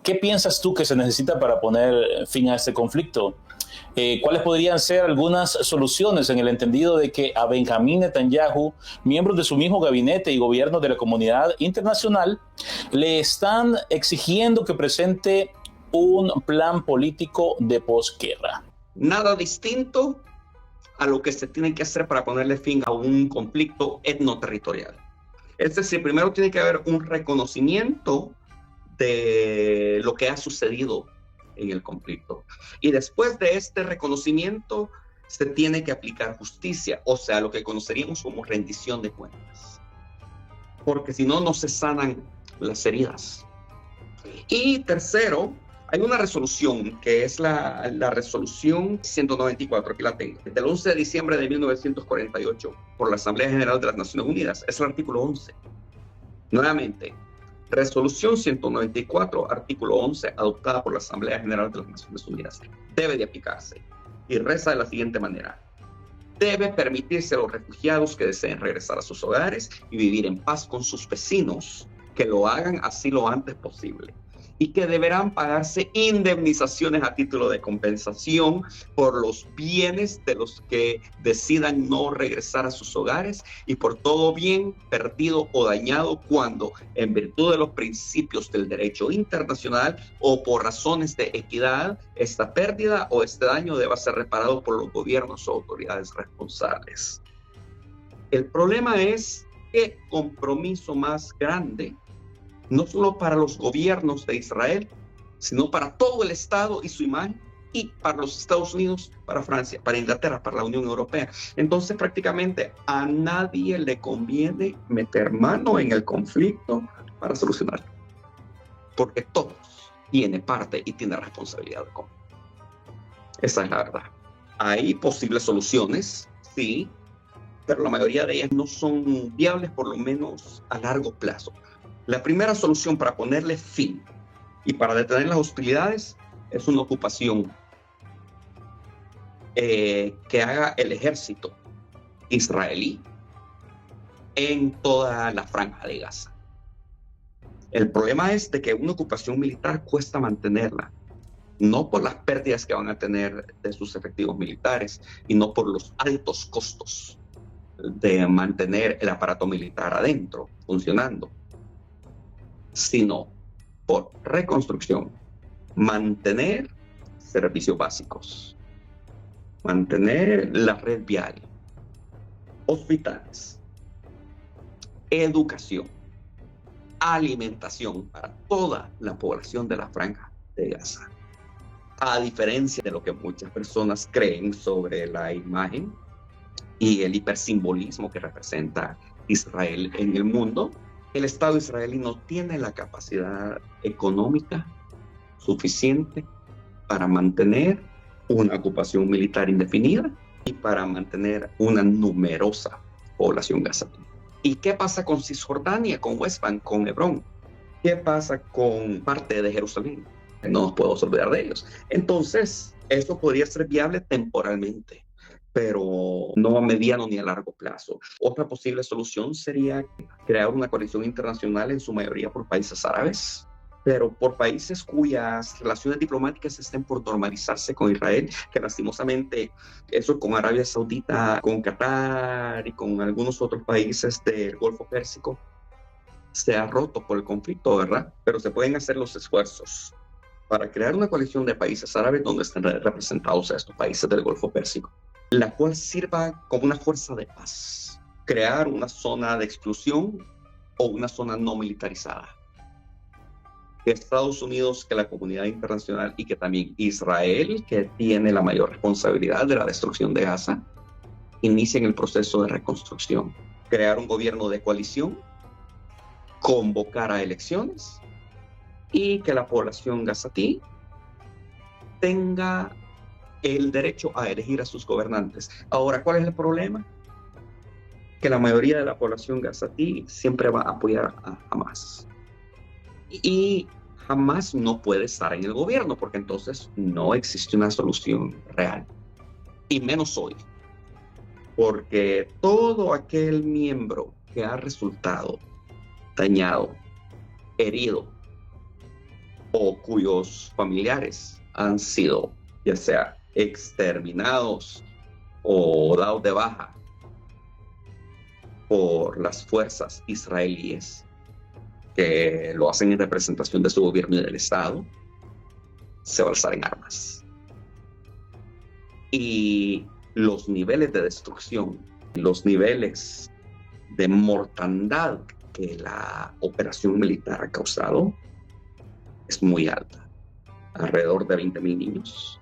¿Qué piensas tú que se necesita para poner fin a este conflicto? ¿Cuáles podrían ser algunas soluciones en el entendido de que a Benjamín Netanyahu, miembros de su mismo gabinete y gobierno de la comunidad internacional, le están exigiendo que presente un plan político de posguerra? Nada distinto a lo que se tiene que hacer para ponerle fin a un conflicto etnoterritorial. Es decir, primero tiene que haber un reconocimiento de lo que ha sucedido en el conflicto. Y después de este reconocimiento, se tiene que aplicar justicia, o sea, lo que conoceríamos como rendición de cuentas. Porque si no, no se sanan las heridas. Y tercero, hay una resolución que es la resolución 194, aquí la tengo, del 11 de diciembre de 1948 por la Asamblea General de las Naciones Unidas. Es el artículo 11. Nuevamente, resolución 194, artículo 11, adoptada por la Asamblea General de las Naciones Unidas. Debe de aplicarse y reza de la siguiente manera. Debe permitirse a los refugiados que deseen regresar a sus hogares y vivir en paz con sus vecinos, que lo hagan así lo antes posible, y que deberán pagarse indemnizaciones a título de compensación por los bienes de los que decidan no regresar a sus hogares y por todo bien perdido o dañado cuando, en virtud de los principios del derecho internacional o por razones de equidad, esta pérdida o este daño deba ser reparado por los gobiernos o autoridades responsables. El problema es qué compromiso más grande, no solo para los gobiernos de Israel, sino para todo el Estado y su imagen, y para los Estados Unidos, para Francia, para Inglaterra, para la Unión Europea. Entonces, prácticamente a nadie le conviene meter mano en el conflicto para solucionarlo, porque todos tienen parte y tienen responsabilidad de conflicto. Esa es la verdad. Hay posibles soluciones, sí, pero la mayoría de ellas no son viables, por lo menos a largo plazo. La primera solución para ponerle fin y para detener las hostilidades es una ocupación que haga el ejército israelí en toda la franja de Gaza. El problema es de que una ocupación militar cuesta mantenerla, no por las pérdidas que van a tener de sus efectivos militares y no por los altos costos de mantener el aparato militar adentro funcionando, sino por reconstrucción, mantener servicios básicos, mantener la red vial, hospitales, educación, alimentación para toda la población de la franja de Gaza. A diferencia de lo que muchas personas creen sobre la imagen y el hipersimbolismo que representa Israel en el mundo, el Estado israelí no tiene la capacidad económica suficiente para mantener una ocupación militar indefinida y para mantener una numerosa población gazatí. ¿Y qué pasa con Cisjordania, con West Bank, con Hebrón? ¿Qué pasa con parte de Jerusalén? No nos podemos olvidar de ellos. Entonces, eso podría ser viable temporalmente, pero no a mediano ni a largo plazo. Otra posible solución sería crear una coalición internacional, en su mayoría por países árabes, pero por países cuyas relaciones diplomáticas estén por normalizarse con Israel, que lastimosamente eso con Arabia Saudita, con Qatar y con algunos otros países del Golfo Pérsico se ha roto por el conflicto, ¿verdad? Pero se pueden hacer los esfuerzos para crear una coalición de países árabes donde estén representados estos países del Golfo Pérsico, la cual sirva como una fuerza de paz, crear una zona de exclusión o una zona no militarizada. Que Estados Unidos, que la comunidad internacional y que también Israel, que tiene la mayor responsabilidad de la destrucción de Gaza, inicien el proceso de reconstrucción, crear un gobierno de coalición, convocar a elecciones y que la población gazatí tenga el derecho a elegir a sus gobernantes. Ahora, ¿cuál es el problema? Que la mayoría de la población gazatí siempre va a apoyar a Hamas. Y Hamas no puede estar en el gobierno porque entonces no existe una solución real. Y menos hoy. Porque todo aquel miembro que ha resultado dañado, herido, o cuyos familiares han sido ya sea exterminados o dados de baja por las fuerzas israelíes que lo hacen en representación de su gobierno y del Estado, se va a alzar en armas. Y los niveles de destrucción, los niveles de mortandad que la operación militar ha causado es muy alta. Alrededor de 20,000 niños.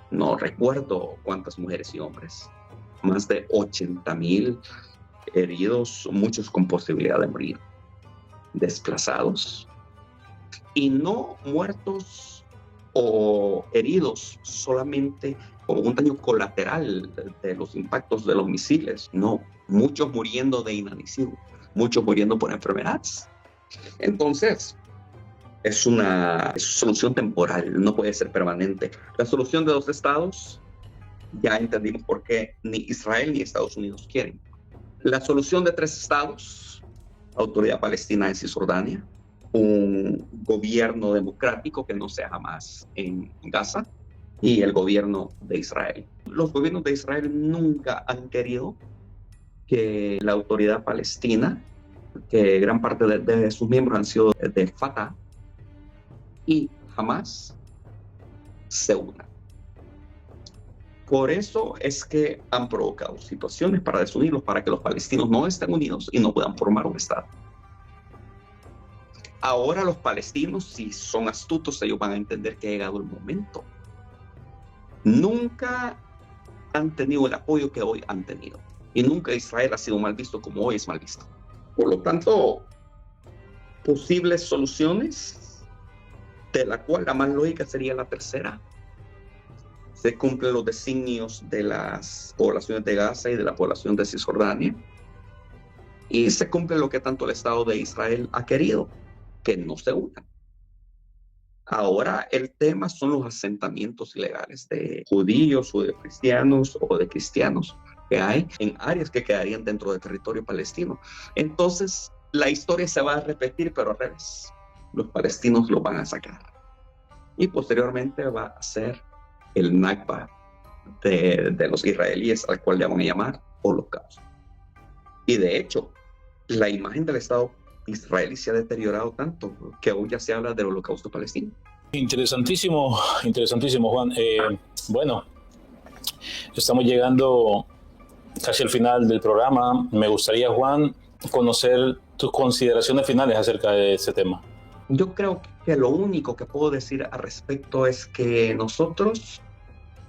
No recuerdo cuántas mujeres y hombres. Más de 80,000 heridos, muchos con posibilidad de morir. Desplazados. Y no muertos o heridos solamente como un daño colateral de los impactos de los misiles. No, muchos muriendo de inanición, muchos muriendo por enfermedades. Entonces, es una solución temporal, no puede ser permanente. La solución de 2 estados, ya entendimos por qué ni Israel ni Estados Unidos quieren. La solución de 3 estados, autoridad palestina en Cisjordania, un gobierno democrático que no sea Hamas en Gaza y el gobierno de Israel. Los gobiernos de Israel nunca han querido que la autoridad palestina, que gran parte de sus miembros han sido de Fatah, y Hamas se unan. Por eso es que han provocado situaciones para desunirlos, para que los palestinos no estén unidos y no puedan formar un Estado. Ahora los palestinos, si son astutos, ellos van a entender que ha llegado el momento. Nunca han tenido el apoyo que hoy han tenido. Y nunca Israel ha sido mal visto como hoy es mal visto. Por lo tanto, posibles soluciones, de la cual la más lógica sería la tercera. Se cumplen los designios de las poblaciones de Gaza y de la población de Cisjordania. Y se cumple lo que tanto el Estado de Israel ha querido, que no se unan. Ahora el tema son los asentamientos ilegales de judíos o de cristianos que hay en áreas que quedarían dentro del territorio palestino. Entonces la historia se va a repetir, pero al revés. Los palestinos lo van a sacar. Y posteriormente va a ser el Nakba de los israelíes, al cual le van a llamar holocausto. Y de hecho, la imagen del Estado israelí se ha deteriorado tanto que hoy ya se habla del holocausto palestino. Interesantísimo, Juan. Bueno, estamos llegando casi al final del programa. Me gustaría, Juan, conocer tus consideraciones finales acerca de este tema. Yo creo que lo único que puedo decir al respecto es que nosotros,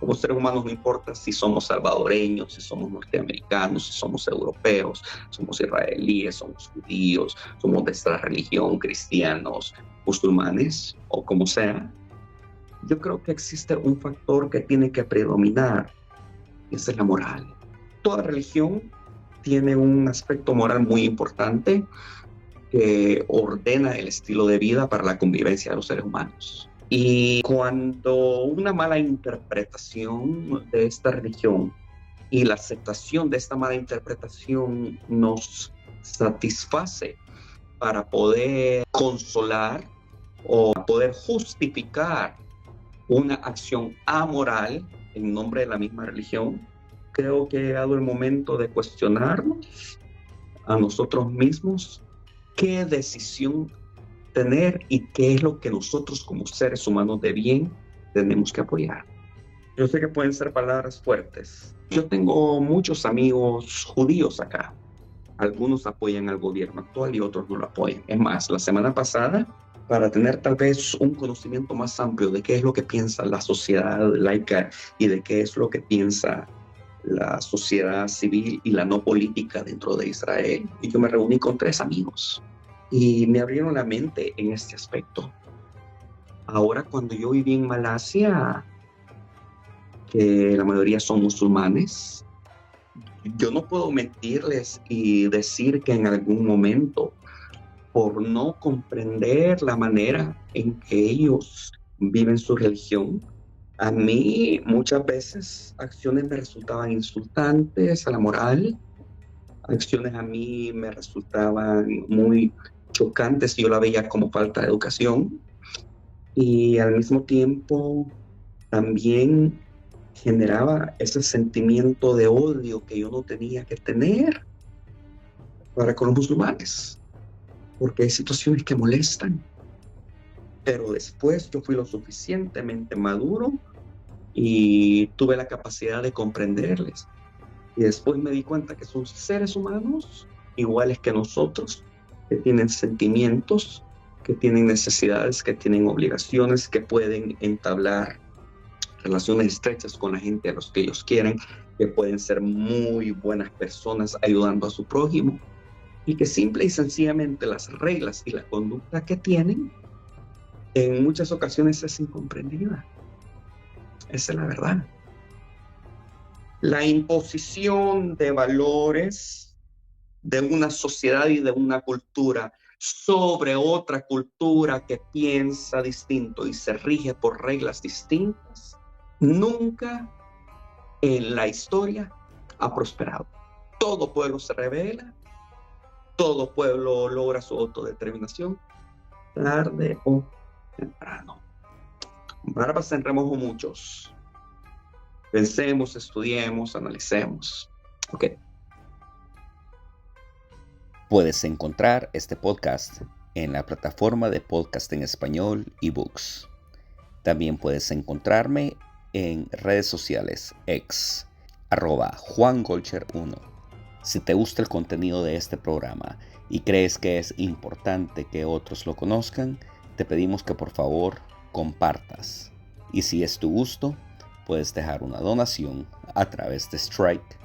como seres humanos, no importa si somos salvadoreños, si somos norteamericanos, si somos europeos, somos israelíes, somos judíos, somos de esta religión, cristianos, musulmanes o como sea, yo creo que existe un factor que tiene que predominar, y esa es la moral. Toda religión tiene un aspecto moral muy importante que ordena el estilo de vida para la convivencia de los seres humanos. Y cuando una mala interpretación de esta religión y la aceptación de esta mala interpretación nos satisface para poder consolar o poder justificar una acción amoral en nombre de la misma religión, creo que ha llegado el momento de cuestionarnos a nosotros mismos qué decisión tener y qué es lo que nosotros como seres humanos de bien tenemos que apoyar. Yo sé que pueden ser palabras fuertes. Yo tengo muchos amigos judíos acá. Algunos apoyan al gobierno actual y otros no lo apoyan. Es más, la semana pasada, para tener tal vez un conocimiento más amplio de qué es lo que piensa la sociedad laica y de qué es lo que piensa la sociedad civil y la no política dentro de Israel, y yo me reuní con 3 amigos y me abrieron la mente en este aspecto. Ahora, cuando yo viví en Malasia, que la mayoría son musulmanes, yo no puedo mentirles y decir que en algún momento, por no comprender la manera en que ellos viven su religión, a mí muchas veces acciones me resultaban insultantes a la moral, acciones a mí me resultaban muy chocantes y yo la veía como falta de educación. y al mismo tiempo también generaba ese sentimiento de odio que yo no tenía que tener para con los musulmanes, porque hay situaciones que molestan. Pero después yo fui lo suficientemente maduro y tuve la capacidad de comprenderles. Y después me di cuenta que son seres humanos iguales que nosotros, que tienen sentimientos, que tienen necesidades, que tienen obligaciones, que pueden entablar relaciones estrechas con la gente a los que ellos quieren, que pueden ser muy buenas personas ayudando a su prójimo, y que simple y sencillamente las reglas y la conducta que tienen en muchas ocasiones es incomprendida. Esa es la verdad. La imposición de valores de una sociedad y de una cultura sobre otra cultura que piensa distinto y se rige por reglas distintas, nunca en la historia ha prosperado. Todo pueblo se rebela, todo pueblo logra su autodeterminación, tarde o temprano. Barbas en remojo muchos. Pensemos, estudiemos, analicemos. Ok. Puedes encontrar este podcast en la plataforma de podcast en español eBooks. También puedes encontrarme en redes sociales ex @JuanGolcher1. Si te gusta el contenido de este programa y crees que es importante que otros lo conozcan, te pedimos que por favor compartas. Y si es tu gusto, puedes dejar una donación a través de Stripe